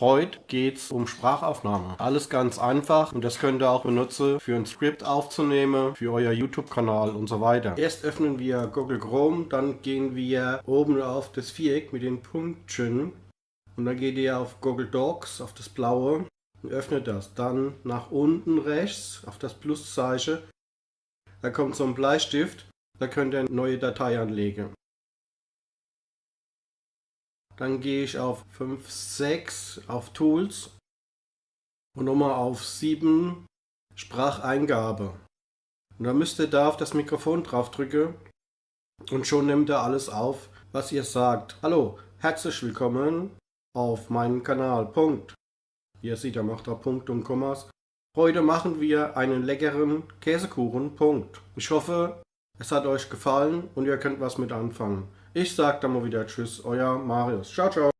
Heute geht's um Sprachaufnahme. Alles ganz einfach und das könnt ihr auch benutzen für ein Skript aufzunehmen, für euer YouTube-Kanal und so weiter. Erst öffnen wir Google Chrome, dann gehen wir oben auf das Viereck mit den Punktchen und dann geht ihr auf Google Docs, auf das blaue und öffnet das. Dann nach unten rechts auf das Pluszeichen, da kommt so ein Bleistift, da könnt ihr eine neue Datei anlegen. Dann gehe ich auf 5, 6 auf Tools und nochmal auf 7 Spracheingabe. Und dann müsst ihr da auf das Mikrofon drauf drücken und schon nimmt er alles auf, was ihr sagt. Hallo, herzlich willkommen auf meinem Kanal. Punkt. Wie ihr seht, er macht da Punkt und Kommas. Heute machen wir einen leckeren Käsekuchen. Punkt. Ich hoffe, es hat euch gefallen und ihr könnt was mit anfangen. Ich sag dann mal wieder Tschüss, euer Marius. Ciao, ciao.